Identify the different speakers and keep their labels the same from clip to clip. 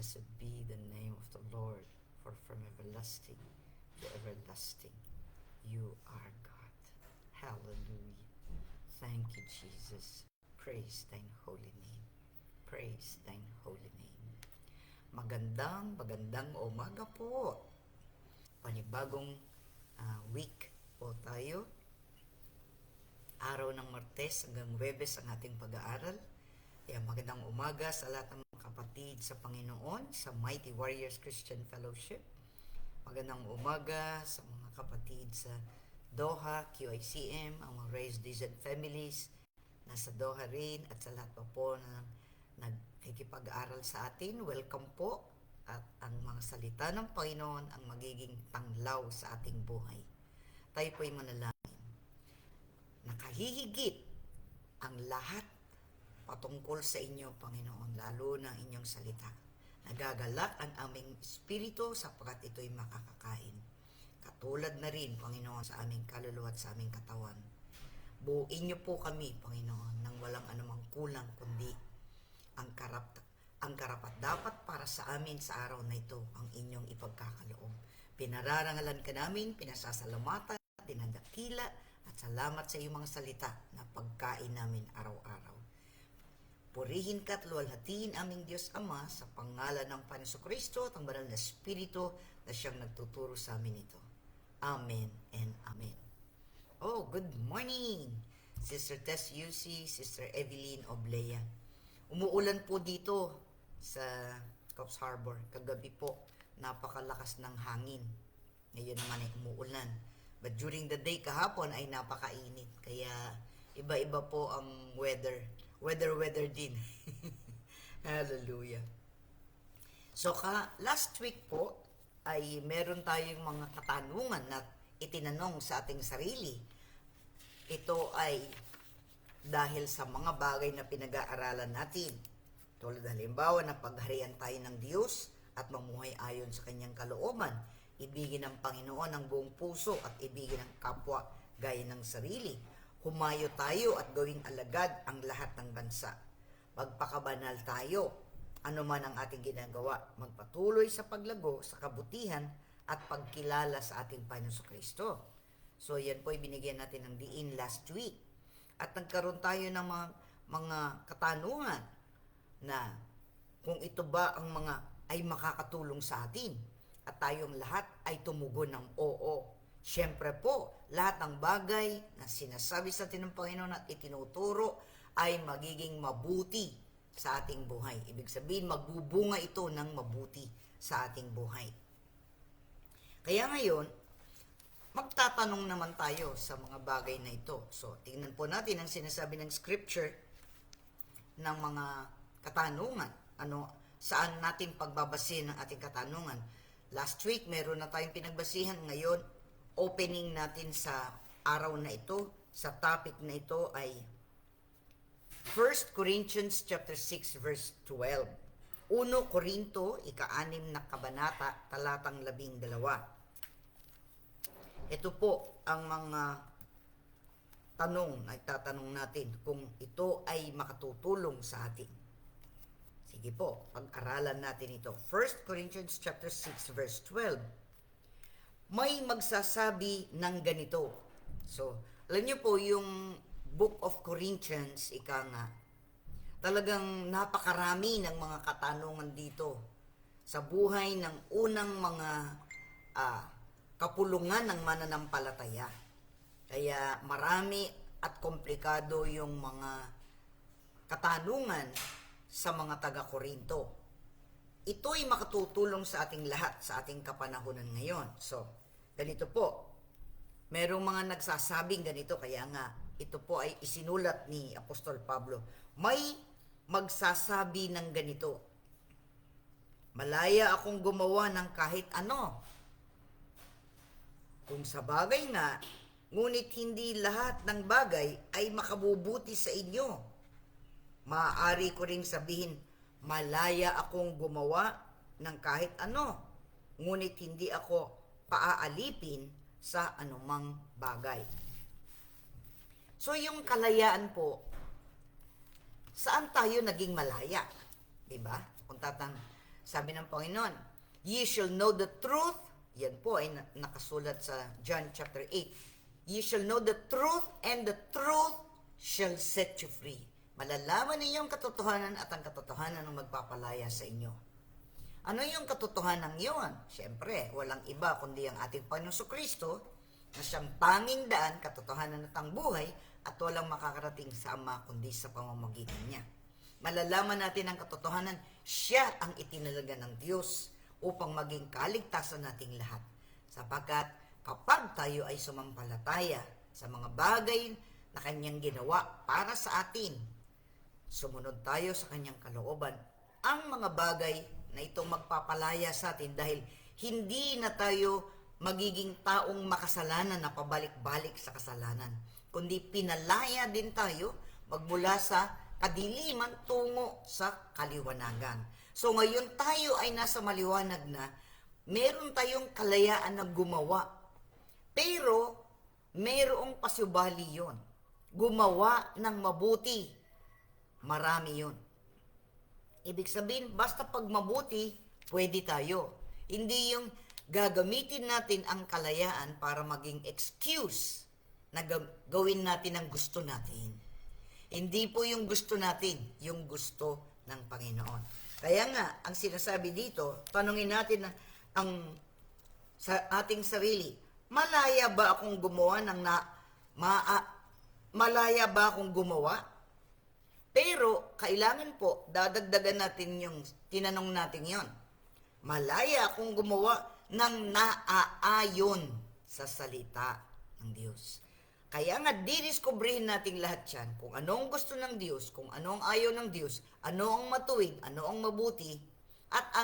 Speaker 1: Blessed be the name of the Lord, for from everlasting to everlasting, you are God. Hallelujah. Thank you, Jesus. Praise thine holy name. Praise thine holy name. Magandang umaga po. Panibagong week po tayo. Araw ng Martes hanggang Huwebes ang ating pag-aaral. Kaya magandang umaga sa lahat ng mga kapatid sa Panginoon, sa Mighty Warriors Christian Fellowship. Magandang umaga sa mga kapatid sa Doha, QICM, ang mga Raised Decent Families, nasa Doha rin, at sa lahat pa po na nagkikipag-aaral sa atin. Welcome po. At ang mga salita ng Panginoon ang magiging tanglaw sa ating buhay. Tayo po'y manalangin. Nakahihigit ang lahat patungkol sa inyo, Panginoon, lalo na inyong salita. Nagagalak ang aming espiritu sapagkat ito'y makakakain. Katulad na rin, Panginoon, sa aming kaluluwa at sa aming katawan. Buuin niyo po kami, Panginoon, nang walang anumang kulang, kundi ang karapat dapat para sa amin sa araw na ito, ang inyong ipagkakaloob. Pinararangalan ka namin, pinasasalamatan, dinadakila, at salamat sa iyong mga salita na pagkain namin araw-araw. Purihin ka at luwalhatiin aming Diyos Ama sa pangalan ng Panginoon Kristo at ang banal na Espiritu na siyang nagtuturo sa amin ito. Amen and Amen. Oh, good morning! Sister Tess Yusi, Sister Evelyn Oblea. Umuulan po dito sa Coffs Harbor. Kagabi po, napakalakas ng hangin. Ngayon naman ay umuulan. But during the day kahapon ay napakainit. Kaya iba-iba po ang weather. Weather din. Hallelujah. So last week po ay meron tayong mga katanungan na itinanong sa ating sarili. Ito ay dahil sa mga bagay na pinag-aaralan natin. Tulad halimbawa na pagharian tayo ng Diyos at mamuhay ayon sa kanyang kalooban. Ibigin ng Panginoon ang buong puso at ibigin ang kapwa gaya ng sarili. Humayo tayo at gawing alagad ang lahat ng bansa. Magpakabanal tayo, anuman ang ating ginagawa. Magpatuloy sa paglago, sa kabutihan at pagkilala sa ating Panginoon Kristo. So yan po ay binigyan natin ng diin last week. At nagkaroon tayo ng mga katanungan na kung ito ba ang mga ay makakatulong sa atin. At tayong lahat ay tumugon ng oo. Siyempre po, lahat ng bagay na sinasabi sa atin ng Panginoon at itinuturo ay magiging mabuti sa ating buhay. Ibig sabihin, magbubunga ito ng mabuti sa ating buhay. Kaya ngayon, magtatanong naman tayo sa mga bagay na ito. So, tingnan po natin ang sinasabi ng scripture ng mga katanungan. Saan natin pagbabasin ng ating katanungan? Last week, meron na tayong pinagbasihan. Ngayon, opening natin sa araw na ito, sa topic na ito ay 1 Corinthians chapter 6 verse 12. 1 Korinto, ika-6 na kabanata, talatang 12. Ito po ang mga tanong na itatanong natin kung ito ay makatutulong sa atin. Sige po, pag-aralan natin ito. 1 Corinthians chapter 6 verse 12. May magsasabi ng ganito. So, alam niyo po yung Book of Corinthians, ika nga, talagang napakarami ng mga katanungan dito sa buhay ng unang mga kapulungan ng mananampalataya. Kaya marami at komplikado yung mga katanungan sa mga taga-Korinto. Ito ay makatutulong sa ating lahat, sa ating kapanahunan ngayon. So, ganito po. Merong mga nagsasabing ganito, kaya nga, ito po ay isinulat ni Apostol Pablo. May magsasabi ng ganito. Malaya akong gumawa ng kahit ano. Kung sa bagay nga, ngunit hindi lahat ng bagay ay makabubuti sa inyo. Maaari ko ring sabihin, malaya akong gumawa ng kahit ano, ngunit hindi ako paaalipin sa anumang bagay. So yung kalayaan po, saan tayo naging malaya? Diba? Kung Sabi ng Panginoon, ye shall know the truth. Yan po ay nakasulat sa John chapter 8. Ye shall know the truth, and the truth shall set you free. Malalaman ninyo ang katotohanan, at ang katotohanan ang magpapalaya sa inyo. Ano yung katotohanan yun? Siyempre, walang iba kundi ang ating Panginoon Kristo, na siyang tanging daan, katotohanan at ang buhay, at walang makakarating sa Ama kundi sa pamamagitan niya. Malalaman natin ang katotohanan, siya ang itinalaga ng Diyos upang maging kaligtasan nating lahat. Sapagkat kapag tayo ay sumampalataya sa mga bagay na kanyang ginawa para sa atin, sumunod tayo sa kanyang kalooban, ang mga bagay na ito magpapalaya sa atin dahil hindi na tayo magiging taong makasalanan na pabalik-balik sa kasalanan, kundi pinalaya din tayo magmula sa kadiliman tungo sa kaliwanagan. So ngayon tayo ay nasa maliwanag na, meron tayong kalayaan na gumawa. Pero mayroong pasubali yon. Gumawa ng mabuti. Marami yon. Ibig sabihin, basta pag mabuti, pwede tayo. Hindi yung gagamitin natin ang kalayaan para maging excuse na gawin natin ang gusto natin. Hindi po yung gusto natin, yung gusto ng Panginoon. Kaya nga, ang sinasabi dito, tanungin natin sa ating sarili, malaya ba akong gumawa malaya ba akong gumawa? Pero, kailangan po, dadagdagan natin yung tinanong natin yon. Malaya akong gumawa ng naaayon sa salita ng Diyos. Kaya nga, didiskubrihin natin lahat yan, kung ano ang gusto ng Diyos, kung ano ang ayaw ng Diyos, ano ang matuwid, ano ang mabuti, at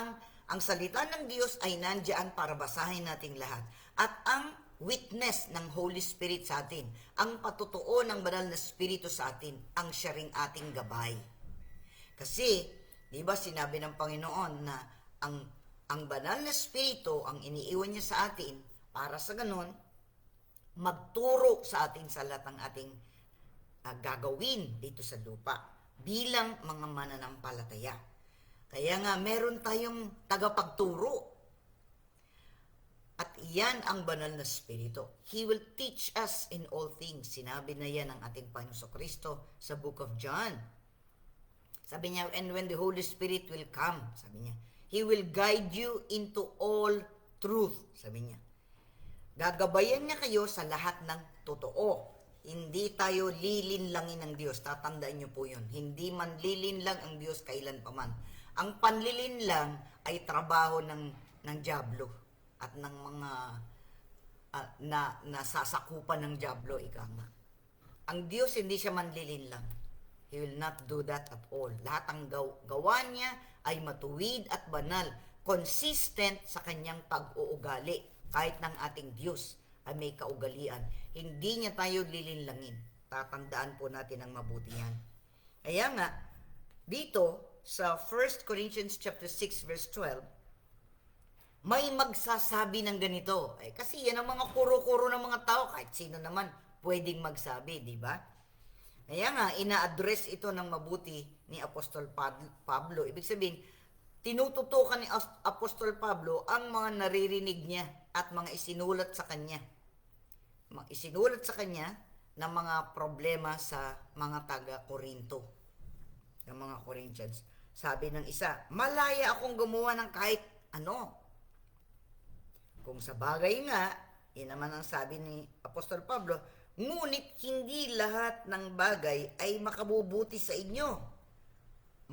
Speaker 1: ang salita ng Diyos ay nandiyan para basahin natin lahat. At ang witness ng Holy Spirit sa atin, ang patutuo ng banal na Espiritu sa atin, ang siya ring ating gabay. Kasi, di ba sinabi ng Panginoon na ang banal na Espiritu, ang iniiwan niya sa atin, para sa ganon, magturo sa atin sa lahat ng ating gagawin dito sa lupa bilang mga mananampalataya. Kaya nga, meron tayong tagapagturo. At iyan ang banal na Espiritu. He will teach us in all things. Sinabi na yan ng ating Panginoon Kristo sa book of John. Sabi niya, and when the Holy Spirit will come, sabi niya, He will guide you into all truth, sabi niya. Gagabayan niya kayo sa lahat ng totoo. Hindi tayo lilinlangin ng Diyos. Tatandaan niyo po yun. Hindi man lilinlang ang Diyos kailan pa man. Ang panlilinlang ay trabaho ng dyablo at ng mga nasasakupan ng dyablo, ika nga. Ang Diyos hindi siya manlilinlang. He will not do that at all. Lahat ng gawa niya ay matuwid at banal, consistent sa kanyang pag-uugali. Kahit ng ating Diyos ay may kaugalian, hindi niya tayo lilinlangin. Tatandaan po natin ang mabuti yan. Kaya nga, dito sa 1 Corinthians chapter 6 verse 12, may magsasabi ng ganito. Kasi yan ang mga kuro-kuro ng mga tao, kahit sino naman pwedeng magsabi, di ba? Kaya nga, ina-address ito ng mabuti ni Apostol Pablo. Ibig sabihin, tinututukan ni Apostol Pablo ang mga naririnig niya at mga isinulat sa kanya. Isinulat sa kanya ng mga problema sa mga taga-Korinto, ng mga Corinthians. Sabi ng isa, malaya akong gumawa ng kahit ano. Kung sa bagay nga, yun naman ang sabi ni Apostol Pablo, ngunit hindi lahat ng bagay ay makabubuti sa inyo.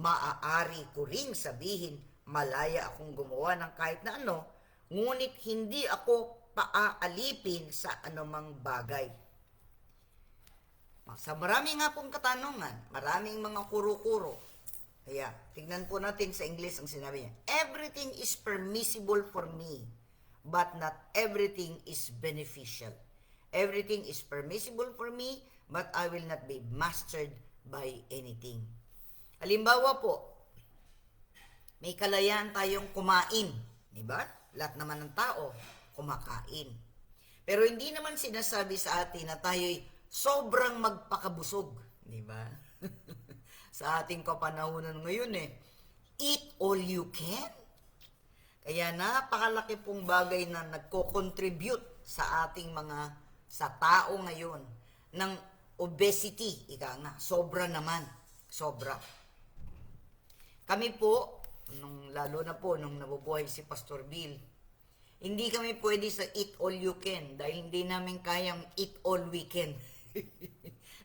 Speaker 1: Maaari ko ring sabihin, malaya akong gumawa ng kahit na ano, ngunit hindi ako paaalipin sa anumang bagay. Sa marami nga pong katanungan, maraming mga kuro-kuro. Kaya, tignan po natin sa English ang sinabi niya. Everything is permissible for me, but not everything is beneficial. Everything is permissible for me, but I will not be mastered by anything. Halimbawa po, may kalayaan tayong kumain, di ba? Lahat naman ng tao, kumakain. Pero hindi naman sinasabi sa atin na tayo'y sobrang magpakabusog, di ba? Sa ating kapanahunan ngayon eat all you can. Kaya napakalaki pong bagay na nagko-contribute sa ating sa tao ngayon ng obesity, ika nga, sobra naman, sobra. Kami po, lalo na po nung nabubuhay si Pastor Bill, hindi kami pwede sa eat all you can dahil hindi namin kayang eat all weekend.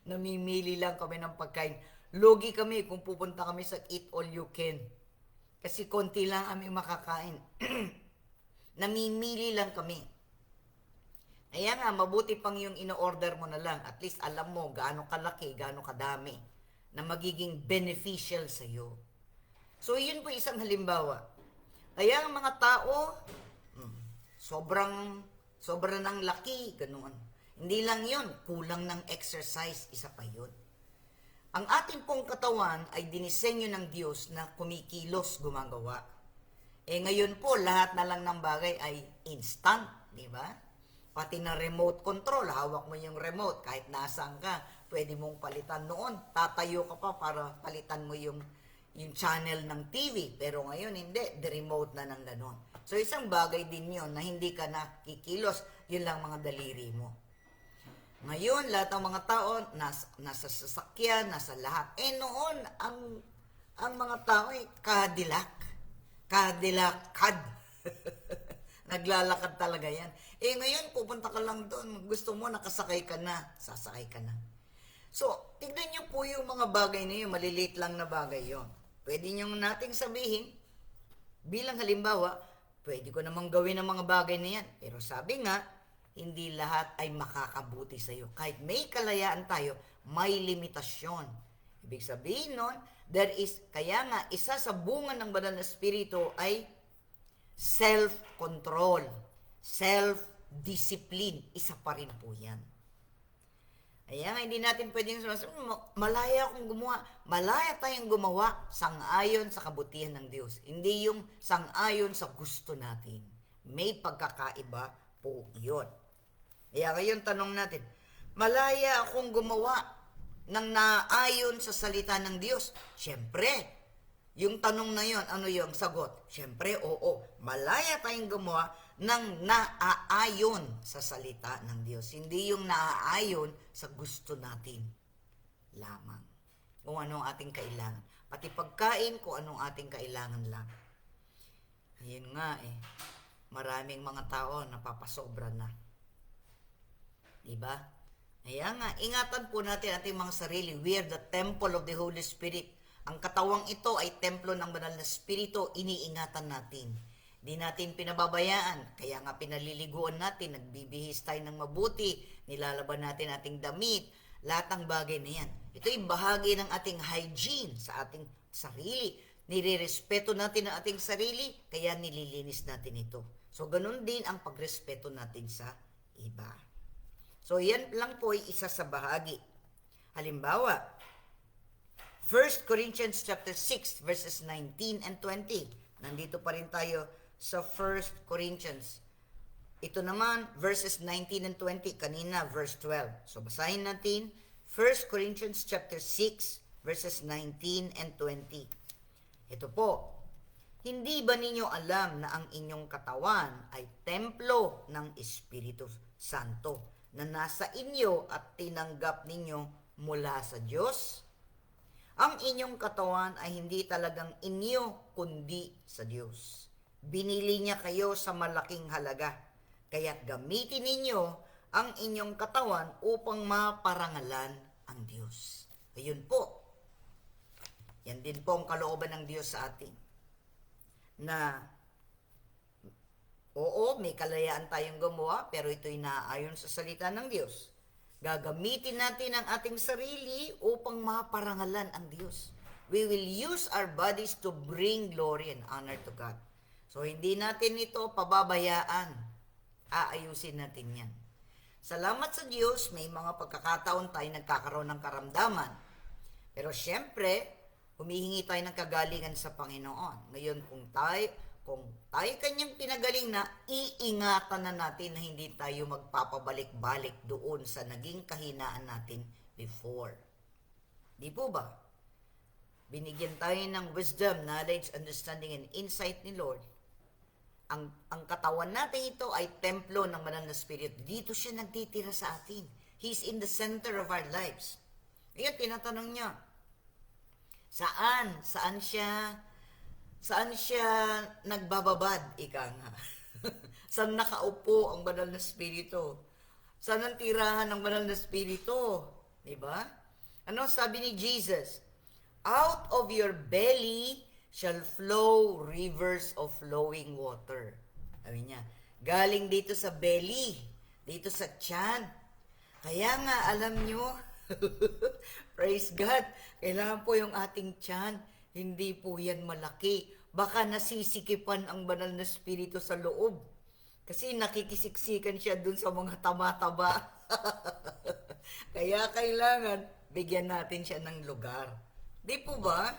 Speaker 1: Namimili lang kami ng pagkain. Lugi kami kung pupunta kami sa eat all you can. Kasi konti lang kami makakain. Namimili lang kami. Kaya nga, mabuti pang yung ino-order mo na lang. At least alam mo gaano kalaki, gaano kadami na magiging beneficial sa iyo. So, yun po isang halimbawa. Kaya ang mga tao, sobrang ng laki, ganoon. Hindi lang yun, kulang ng exercise, isa pa yun. Ang ating pong katawan ay dinisenyo ng Diyos na kumikilos, gumagawa. Ngayon po, lahat na lang ng bagay ay instant, di ba? Pati na remote control, hawak mo yung remote, kahit nasaan ka, pwede mong palitan noon. Tatayo ka pa para palitan mo yung channel ng TV. Pero ngayon, hindi. The remote na ng ganon. So, isang bagay din yun na hindi ka nakikilos. Yun lang mga daliri mo. Ngayon, lahat ng mga tao, nasa sasakyan, nasa lahat. Noon, ang mga tao ay kadilakad. Naglalakad talaga yan. Ngayon, pupunta ka lang doon. Gusto mo, nakasakay ka na. Sasakay ka na. So, tignan niyo po yung mga bagay na yun. Maliliit lang na bagay yun. Pwede niyo nating sabihin, bilang halimbawa, pwede ko namang gawin ang mga bagay na yan. Pero sabi nga, hindi lahat ay makakabuti sa iyo. Kahit may kalayaan tayo, may limitasyon. Ibig sabihin nun, kaya nga, isa sa bunga ng banal na espiritu ay self-control, self-discipline. Isa pa rin po yan. Kaya nga, hindi natin pwedeng sabihin, malaya akong gumawa. Malaya tayong gumawa sang-ayon sa kabutihan ng Diyos. Hindi yung sang-ayon sa gusto natin. May pagkakaiba po yun. Kaya ngayon tanong natin, malaya akong gumawa ng naayon sa salita ng Diyos? Siyempre, yung tanong na yun, ano yung sagot? Siyempre, oo. Malaya tayong gumawa ng naaayon sa salita ng Diyos. Hindi yung naaayon sa gusto natin lamang. Kung ano ang ating kailangan. Pati pagkain, kung anong ating kailangan lang. Ayun nga maraming mga tao napapasobra na. Diba? Kaya nga, ingatan po natin ating mga sarili. We are the temple of the Holy Spirit. Ang katawang ito ay templo ng banal na Espiritu, iniingatan natin. Di natin pinababayaan, kaya nga pinaliliguan natin, nagbibihis tayo ng mabuti, nilalaban natin ating damit, lahat ng bagay na yan. Ito'y bahagi ng ating hygiene sa ating sarili. Nirerespeto natin ang ating sarili, kaya nililinis natin ito. So, ganun din ang pagrespeto natin sa iba. So, yan lang po ay isa sa bahagi. Halimbawa, 1 Corinthians chapter 6, verses 19 and 20. Nandito pa rin tayo sa 1 Corinthians. Ito naman, verses 19 and 20. Kanina, verse 12. So, basahin natin 1 Corinthians chapter 6, verses 19 and 20. Ito po. Hindi ba ninyo alam na ang inyong katawan ay templo ng Espiritu Santo na nasa inyo at tinanggap ninyo mula sa Diyos? Ang inyong katawan ay hindi talagang inyo, kundi sa Diyos. Binili niya kayo sa malaking halaga, kaya't gamitin ninyo ang inyong katawan upang maparangalan ang Diyos. Ayun po. Yan din po ang kalooban ng Diyos sa atin. Na, oo, may kalayaan tayong gumawa, pero ito'y naayon sa salita ng Diyos. Gagamitin natin ang ating sarili upang maparangalan ang Diyos. We will use our bodies to bring glory and honor to God. So, hindi natin ito pababayaan. Aayusin natin yan. Salamat sa Diyos, may mga pagkakataon tayo nagkakaroon ng karamdaman. Pero syempre, humihingi tayo ng kagalingan sa Panginoon. Ngayon, kung tayo kanyang pinagaling na, iingatan na natin na hindi tayo magpapabalik-balik doon sa naging kahinaan natin before. Di po ba? Binigyan tayo ng wisdom, knowledge, understanding, and insight ni Lord ang katawan natin ito ay templo ng banal na Espiritu. Dito siya nagtitira sa atin. He's in the center of our lives. Ngayon, tinatanong niya, Saan siya nagbababad, ika nga? Saan nakaupo ang banal na Espiritu? Saan ang tirahan ng banal na Espiritu? Diba? Ano sabi ni Jesus? Out of your belly shall flow rivers of flowing water. Sabi niya, galing dito sa belly, dito sa tiyan. Kaya nga, alam nyo, praise God, kailangan po yung ating tiyan, hindi po yan malaki. Baka nasisikipan ang banal na Espiritu sa loob. Kasi nakikisiksikan siya dun sa mga tama-taba. Kaya kailangan, bigyan natin siya ng lugar. Di po ba?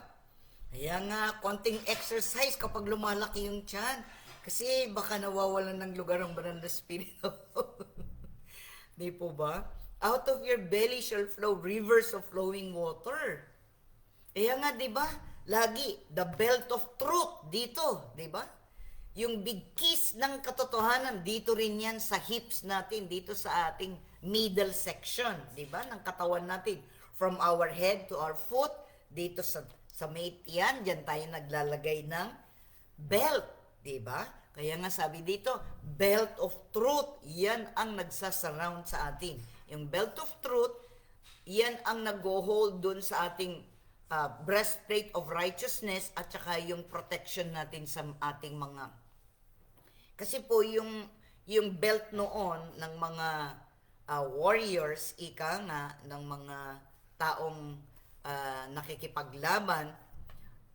Speaker 1: Kaya nga, konting exercise kapag lumalaki yung tiyan. Kasi baka nawawalan ng lugar ang banal na Espiritu. Di po ba? Out of your belly shall flow rivers of flowing water. Kaya nga, di ba? Lagi, the belt of truth dito, di ba? Yung bigkis ng katotohanan, dito rin yan sa hips natin, dito sa ating middle section, di ba? Ng katawan natin. From our head to our foot, dito sa may tiyan, dyan tayo naglalagay ng belt, di ba? Kaya nga sabi dito, belt of truth, yan ang nagsasurround sa atin. Yung belt of truth, yan ang nag-hold dun sa ating breastplate of righteousness at saka yung protection natin sa ating mga. Kasi po yung belt noon ng mga warriors, ika nga, ng mga taong nakikipaglaban,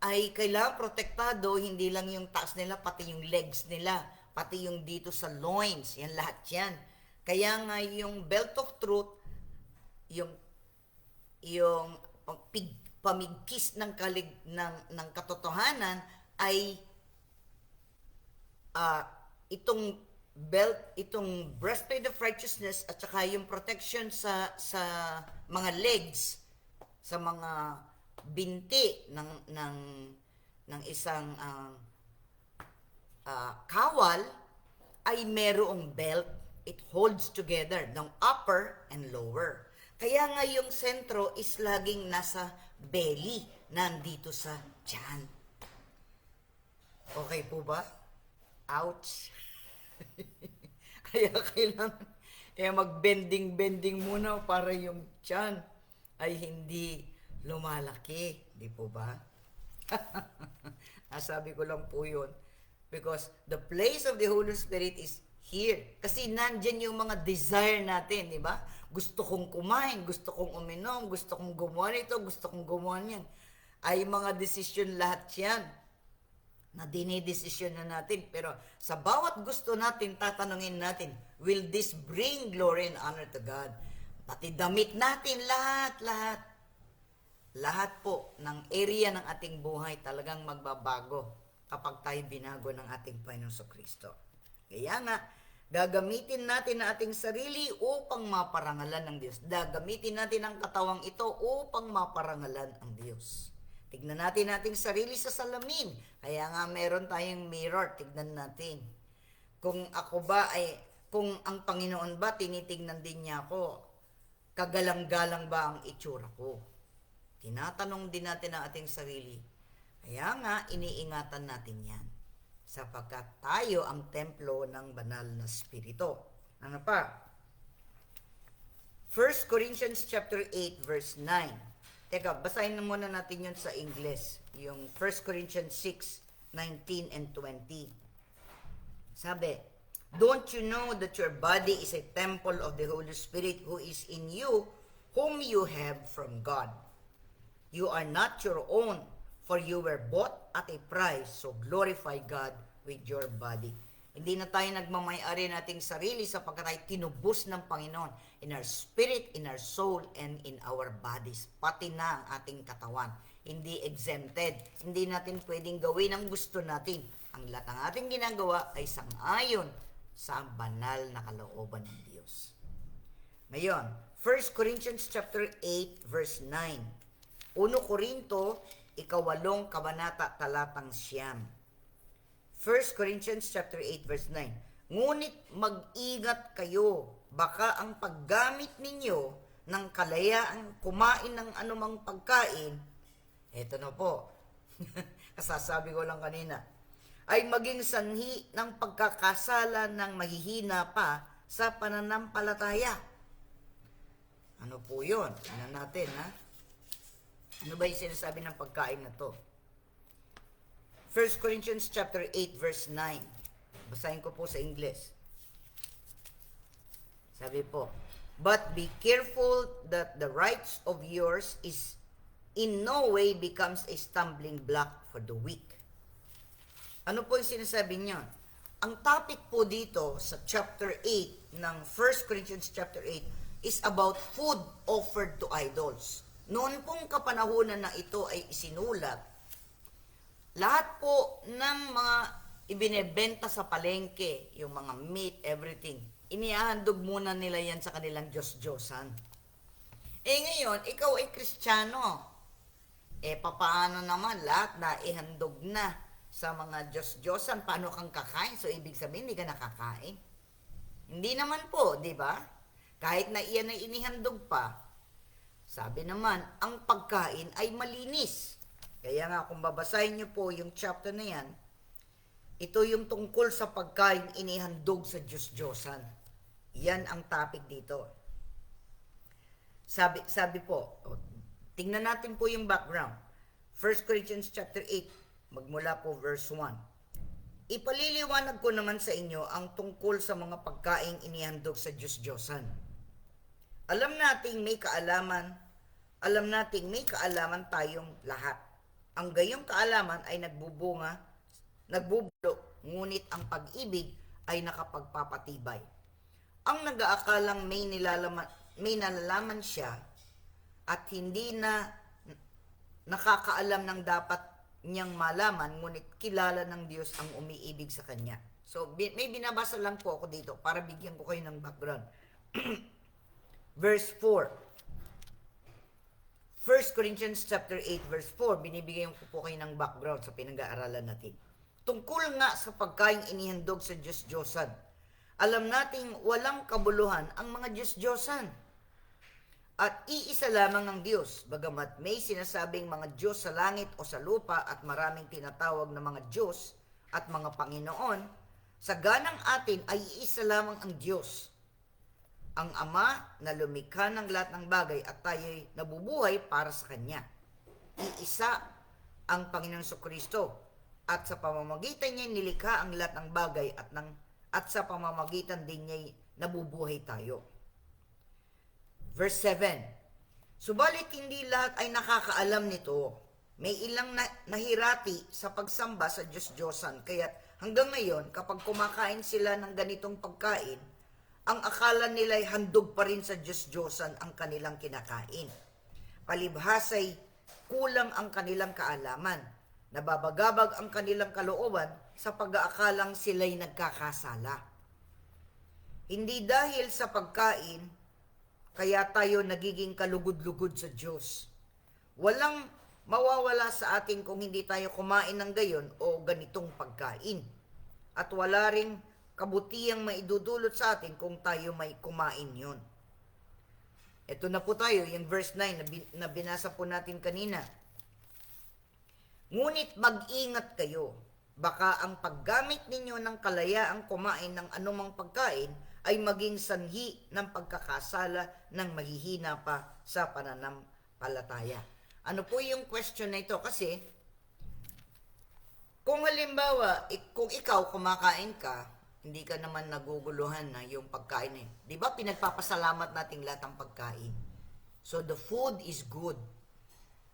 Speaker 1: ay kailangan protektado, hindi lang yung taas nila, pati yung legs nila, pati yung dito sa loins, yan lahat yan. Kaya nga yung belt of truth, yung pamigkis ng katotohanan ay itong belt, itong breastplate of righteousness at saka yung protection sa mga legs, sa mga binti ng isang kawal ay merong belt. It holds together ng upper and lower. Kaya nga yung sentro is laging nasa belly, nandito sa tiyan. Okay po ba? Ouch! Kaya kailangan mag-bending-bending muna para yung tiyan ay hindi lumalaki. Di po ba? Nasabi ko lang po yun. Because the place of the Holy Spirit is here. Kasi nandyan yung mga desire natin, di ba? Gusto kong kumain, gusto kong uminom, gusto kong gumawa nito, gusto kong gumawa niyan. Ay mga desisyon lahat yan na dinidesisyon na natin. Pero sa bawat gusto natin, tatanungin natin, will this bring glory and honor to God? Pati damit natin, lahat. Lahat po ng area ng ating buhay talagang magbabago kapag tayo binago ng ating Panginoong Kristo. Kaya nga, gagamitin natin ang ating sarili upang maparangalan ng Diyos. Gagamitin natin ang katawang ito upang maparangalan ang Diyos. Tignan natin ating sarili sa salamin. Kaya nga meron tayong mirror, tignan natin. Kung ang Panginoon ba, tinitingnan din niya ako, kagalang-galang ba ang itsura ko? Tinatanong din natin ang ating sarili. Kaya nga, iniingatan natin yan. Sapagkat tayo ang templo ng banal na Espiritu. Ano pa? 1 Corinthians chapter 8 verse 9. Teka, basahin na muna natin yun sa English. Yung 1 Corinthians 6, 19 and 20. Sabi, don't you know that your body is a temple of the Holy Spirit who is in you, whom you have from God? You are not your own, for you were bought at a price, so glorify God with your body. Hindi na tayo nagmamay-ari nating sarili sapagkat tayo tinubos ng Panginoon in our spirit, in our soul, and in our bodies. Pati na ang ating katawan. Hindi exempted. Hindi natin pwedeng gawin ang gusto natin. Ang lahat ng ating ginagawa ay sang-ayon sa banal na kalooban ng Diyos. Ngayon, 1 Corinthians chapter 8 verse 9. 1 Korinto, 8 kabanata, talatang 9. 1 Corinthians chapter 8 verse 9. Ngunit mag-ingat kayo, baka ang paggamit ninyo ng kalayaang kumain ng anumang pagkain, eto na po, kasasabi ko lang kanina, ay maging sanhi ng pagkakasala ng mahihina pa sa pananampalataya. Ano po yun? Tingnan natin, ha? Ano ba yung sinasabi ng pagkain na to? 1 Corinthians chapter 8 verse 9. Basahin ko po sa English. Sabi po, but be careful that the rights of yours is in no way becomes a stumbling block for the weak. Ano po yung sinasabi niya? Ang topic po dito sa chapter 8 ng 1 Corinthians chapter 8 is about food offered to idols. Noon pong kapanahunan na ito ay isinulat, lahat po ng mga ibinebenta sa palengke, yung mga meat, everything, inihahandog muna nila yan sa kanilang Diyos-Diyosan. Ngayon, ikaw ay Kristiyano. Papaano naman lahat na ihandog na sa mga Diyos-Diyosan, paano kang kakain? So, ibig sabihin, hindi ka nakakain. Hindi naman po, di ba? Kahit na iyan ay inihandog pa, sabi naman, ang pagkain ay malinis. Kaya nga, kung babasahin niyo po yung chapter na yan, ito yung tungkol sa pagkain inihandog sa Diyos-Diyosan. Yan ang topic dito. Sabi po, tingnan natin po yung background. 1 Corinthians chapter 8, magmula po verse 1. Ipaliliwanag ko naman sa inyo ang tungkol sa mga pagkain inihandog sa Diyos-Diyosan. Alam nating may kaalaman tayong lahat. Ang gayong kaalaman ay nagbubulo, ngunit ang pag-ibig ay nakapagpapatibay. Ang nag-aakalang may nalalaman siya at hindi na nakakaalam ng dapat niyang malaman, ngunit kilala ng Diyos ang umiibig sa kanya. So, may binabasa lang po ako dito para bigyan ko kayo ng background. Verse 4. 1 Corinthians chapter 8 verse 4, binibigyan ko po kayo ng background sa pinag-aaralan natin. Tungkol nga sa pagkain inihandog sa Diyos-Diyosan. Alam nating walang kabuluhan ang mga Diyos-Diyosan. At iisa lamang ang Diyos, bagamat may sinasabing mga Diyos sa langit o sa lupa at maraming tinatawag na mga Diyos at mga Panginoon, sa ganang atin ay iisa lamang ang Diyos, ang Ama na lumikha ng lahat ng bagay at tayo'y nabubuhay para sa Kanya. Iisa ang Panginoong Kristo at sa pamamagitan niya nilikha ang lahat ng bagay at sa pamamagitan din niya nabubuhay tayo. Verse 7. Subalit hindi lahat ay nakakaalam nito. May ilang nahirati sa pagsamba sa Diyos-Diyosan, kaya't hanggang ngayon kapag kumakain sila ng ganitong pagkain, ang akala nila'y handog pa rin sa Diyos-Diyosan ang kanilang kinakain. Palibhasa'y kulang ang kanilang kaalaman. Nababagabag ang kanilang kalooban sa pag-aakalang sila'y nagkakasala. Hindi dahil sa pagkain, kaya tayo nagiging kalugod-lugod sa Diyos. Walang mawawala sa atin kung hindi tayo kumain ng gayon o ganitong pagkain. At wala ring kabutihang maidudulot sa atin kung tayo may kumain yon. Ito na po tayo, yung verse 9 na binasa po natin kanina. Ngunit mag-ingat kayo, baka ang paggamit ninyo ng kalayaang kumain ng anumang pagkain ay maging sanhi ng pagkakasala ng mahihina pa sa pananampalataya. Ano po yung question na ito? Kasi, kung halimbawa, kung ikaw kumakain ka, hindi ka naman naguguluhan na yung pagkain eh. Di ba pinagpapasalamat nating lahat ng pagkain? So the food is good.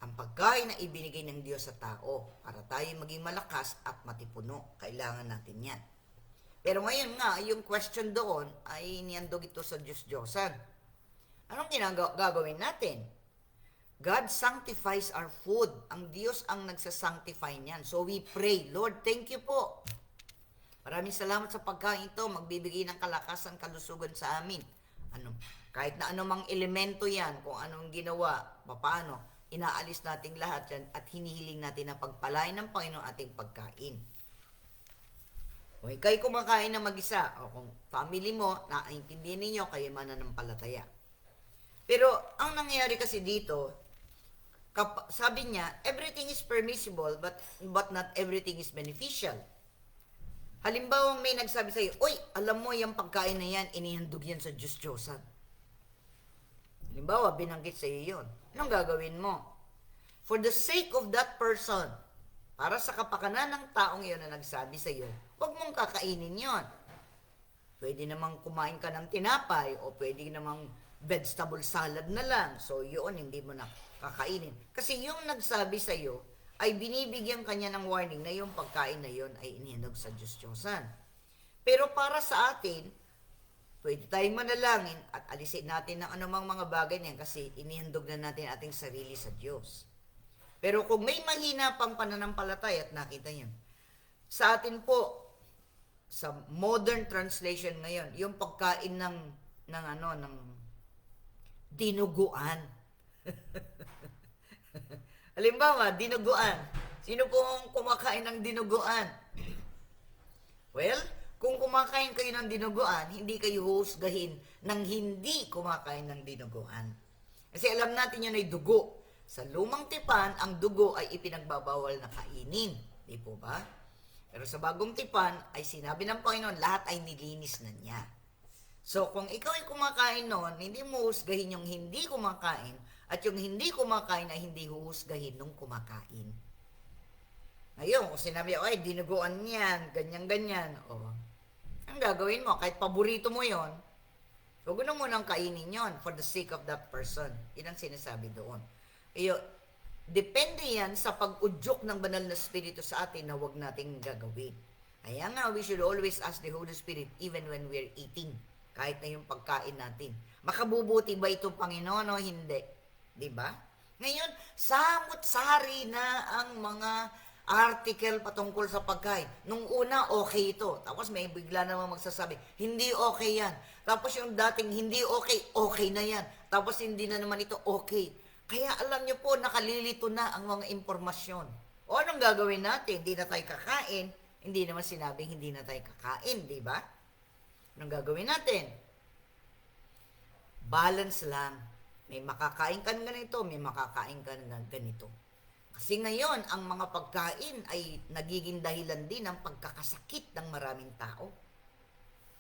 Speaker 1: Ang pagkain na ibinigay ng Diyos sa tao para tayo maging malakas at matipuno. Kailangan natin yan. Pero ngayon nga, yung question doon ay niandog ito sa Diyos-Diyosan. Anong gagawin natin? God sanctifies our food. Ang Diyos ang nagsasanctify niyan. So we pray, Lord, thank you po. Maraming salamat sa pagkain ito, magbibigay ng kalakasan, kalusugan sa amin. Kahit na anumang elemento yan, kung anong ginawa, paano, inaalis natin lahat yan at hinihiling natin na pagpalain ng Panginoon ating pagkain. O ikaw'y kumakain na mag-isa, o kung family mo, naiintindihan ninyo, kayo mananampalataya. Pero ang nangyayari kasi dito, sabi niya, everything is permissible, but not everything is beneficial. Halimbawa, may nagsabi sa'yo, uy, alam mo, yung pagkain na yan, inihandog yan sa Diyos-Diyosan. Halimbawa, binanggit sa'yo yun. Anong gagawin mo? For the sake of that person, para sa kapakanan ng taong yun na nagsabi sa'yo, huwag mong kakainin yon. Pwede namang kumain ka ng tinapay o pwede namang vegetable salad na lang. So yun, hindi mo na kakainin. Kasi yung nagsabi sa'yo ay binibigyan kanya ng warning na yung pagkain na yon ay inihandog sa Diyos-Diyosan. Pero para sa atin, pwede tayong manalangin at alisin natin ng anumang mga bagay na yan kasi inihandog na natin ating sarili sa Diyos. Pero kung may mahina pang pananampalataya at nakita niyo, sa atin po, sa modern translation ngayon, yung pagkain ng dinuguan. Halimbawa, dinuguan. Sino pong kumakain ng dinuguan? Well, kung kumakain kayo ng dinuguan, hindi kayo husgahin ng hindi kumakain ng dinuguan. Kasi alam natin yun ay dugo. Sa lumang tipan, ang dugo ay ipinagbabawal na kainin. Di po ba? Pero sa bagong tipan, ay sinabi ng Panginoon, lahat ay nilinis na niya. So, kung ikaw ay kumakain noon, hindi mo husgahin yung hindi kumakain, at yung hindi kumakain ay hindi husgahin nung kumakain. Ngayon, kung sinabi, ay, dinuguan niyan, ganyan-ganyan, ang gagawin mo, kahit paborito mo yon, huwag mo munang kainin yon for the sake of that person. Yan ang sinasabi doon. Depende yan sa pag-udyok ng banal na Espiritu sa atin na huwag nating gagawin. Kaya nga, we should always ask the Holy Spirit even when we're eating, kahit na yung pagkain natin. Makabubuti ba ito, Panginoon, o hindi? Diba? Ngayon, samot-sari na ang mga article patungkol sa pagkain. Nung una, okay ito. Tapos may bigla naman magsasabi, hindi okay yan. Tapos yung dating hindi okay, okay na yan. Tapos hindi na naman ito okay. Kaya alam nyo po, nakalilito na ang mga impormasyon. O anong gagawin natin? Hindi na tayo kakain. Hindi naman sinabing hindi na tayo kakain, di ba? Anong gagawin natin? Balance lang. May makakain ka ng ganito, may makakain ka ng ganito. Kasi ngayon, ang mga pagkain ay nagiging dahilan din ng pagkakasakit ng maraming tao.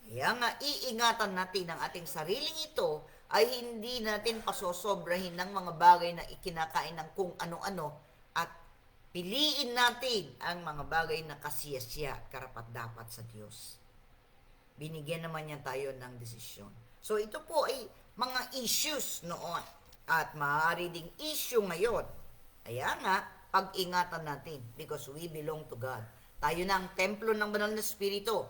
Speaker 1: Kaya nga, iingatan natin ang ating sariling ito ay hindi natin pasosobrahin ng mga bagay na ikinakain ng kung ano-ano at piliin natin ang mga bagay na kasiyasya at karapat-dapat sa Diyos. Binigyan naman niya tayo ng desisyon. So ito po ay mga issues noon at maaari ding issue ngayon. Kaya nga, pag-ingatan natin because we belong to God. Tayo na ang templo ng banal na Espiritu.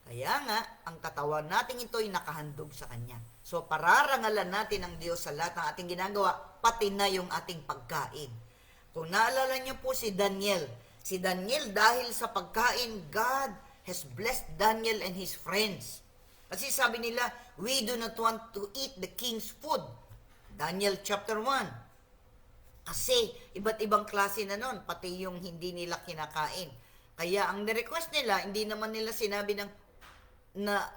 Speaker 1: Kaya nga, ang katawan natin ito ay nakahandog sa Kanya. So, pararangalan natin ang Diyos sa lahat ng ating ginagawa, pati na yung ating pagkain. Kung naalala niyo po si Daniel dahil sa pagkain, God has blessed Daniel and his friends. Kasi sabi nila, we do not want to eat the king's food. Daniel chapter 1. Kasi, iba't ibang klase na nun, pati yung hindi nila kinakain. Kaya, ang request nila, hindi naman nila sinabi na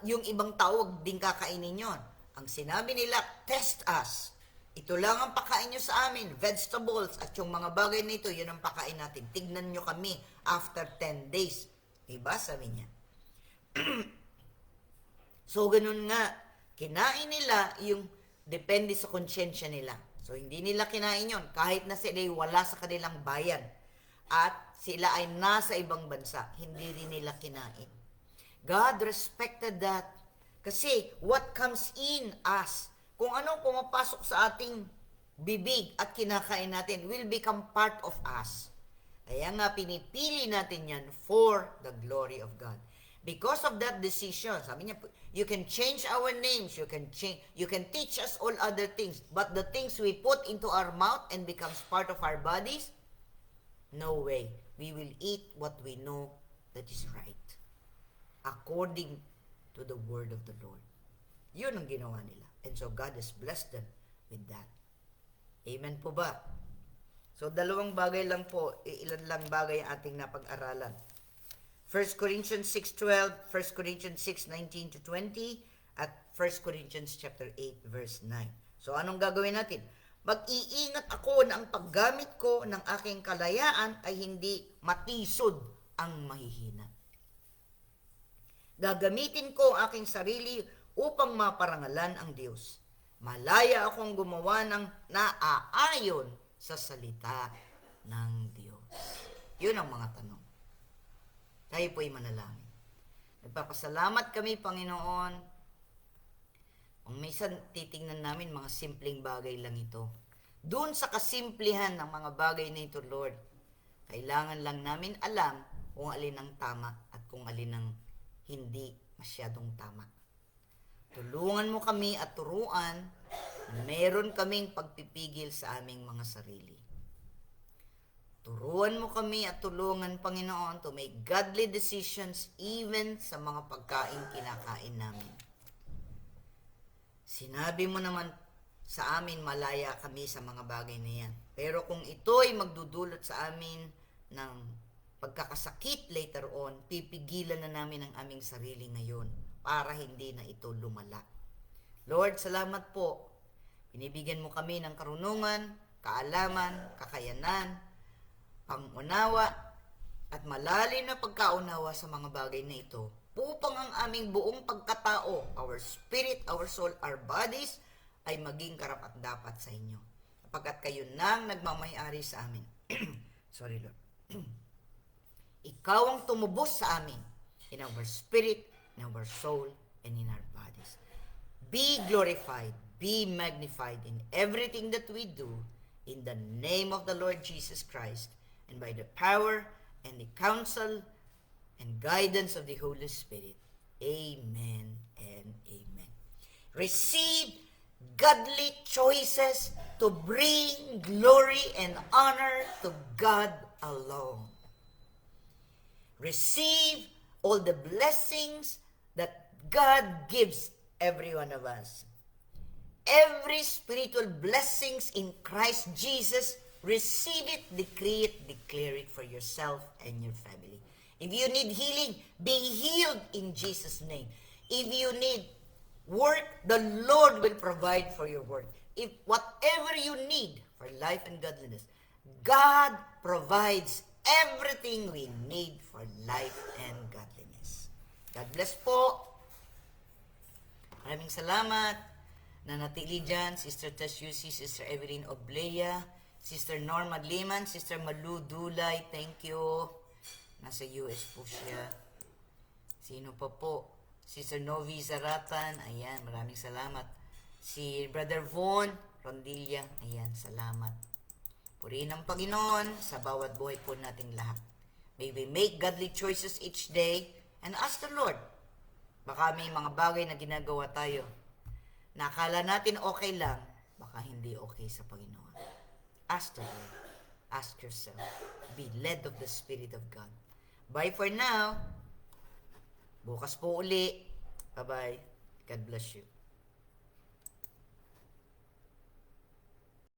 Speaker 1: yung ibang tawag din kakainin yon. Ang sinabi nila, test us. Ito lang ang pakain nyo sa amin, vegetables, at yung mga bagay na ito, yun ang pakain natin. Tignan nyo kami after 10 days. Diba? Sabi niya. So, ganun nga. Kinain nila yung depende sa konsyensya nila. So, hindi nila kinain yon kahit na sila ay wala sa kanilang bayan. At sila ay nasa ibang bansa. Hindi rin nila kinain. God respected that. Kasi what comes in us, kung ano pumapasok sa ating bibig at kinakain natin, will become part of us. Kaya nga pinipili natin yan for the glory of God. Because of that decision, sabi niya, you can change our names, you can teach us all other things, but the things we put into our mouth and becomes part of our bodies, no way. We will eat what we know that is right, according to the word of the Lord. Yun ang ginawa nila. And so God has blessed them with that. Amen po ba? So dalawang bagay lang po, ilan lang bagay ang ating napag-aralan. 1 Corinthians 6:12, 1 Corinthians 6:19 to 20, at 1 Corinthians chapter 8 verse 9. So anong gagawin natin? Mag-iingat ako na ang paggamit ko ng aking kalayaan ay hindi matisod ang mahihina. Gagamitin ko ang aking sarili upang maparangalan ang Diyos. Malaya akong gumawa ng naaayon sa salita ng Diyos. Yun ang mga tanong. Tayo po'y manalangin. Nagpapasalamat kami, Panginoon. Kung minsan titingnan namin, mga simpleng bagay lang ito. Doon sa kasimplihan ng mga bagay na ito, Lord, kailangan lang namin alam kung alin ang tama at kung alin ang hindi masyadong tama. Tulungan mo kami at turuan na meron kaming pagpipigil sa aming mga sarili. Turuan mo kami at tulungan, Panginoon, to make godly decisions even sa mga pagkain kinakain namin. Sinabi mo naman sa amin, malaya kami sa mga bagay na yan. Pero kung ito'y magdudulot sa amin ng pagkakasakit later on, pipigilan na namin ang aming sarili ngayon para hindi na ito lumala. Lord, salamat po. Binibigyan mo kami ng karunungan, kaalaman, kakayanan, pangunawa, at malalim na pagkaunawa sa mga bagay na ito upang ang aming buong pagkatao, our spirit, our soul, our bodies, ay maging karapat-dapat sa inyo. Sapagkat kayo nang nagmamayari sa amin. Sorry, Lord. Ikaw ang tumubos sa amin in our spirit, in our soul, and in our bodies. Be glorified, be magnified in everything that we do in the name of the Lord Jesus Christ, and by the power and the counsel and guidance of the Holy Spirit. Amen and amen. Receive godly choices to bring glory and honor to God alone. Receive all the blessings that God gives every one of us. Every spiritual blessings in Christ Jesus, receive it, decree it, declare it for yourself and your family. If you need healing, be healed in Jesus' name. If you need work, the Lord will provide for your work. If whatever you need for life and godliness, God provides everything we need for life and godliness. God bless po. Maraming salamat. Nanatili dyan, Sister Tess Yusi, Sister Evelyn Oblea, Sister Norma Liman, Sister Malu Dulay, thank you. Nasa US po siya. Sino pa po? Sister Novi Zaratan, ayan, maraming salamat. Si Brother Von Rondilla, ayan, salamat. Purihin ang Panginoon sa bawat buhay po nating lahat. May we make godly choices each day and ask the Lord. Baka may mga bagay na ginagawa tayo na akala natin okay lang, baka hindi okay sa Panginoon. Ask the Lord. Ask yourself. Be led of the Spirit of God. Bye for now. Bukas po uli. Bye-bye. God bless you.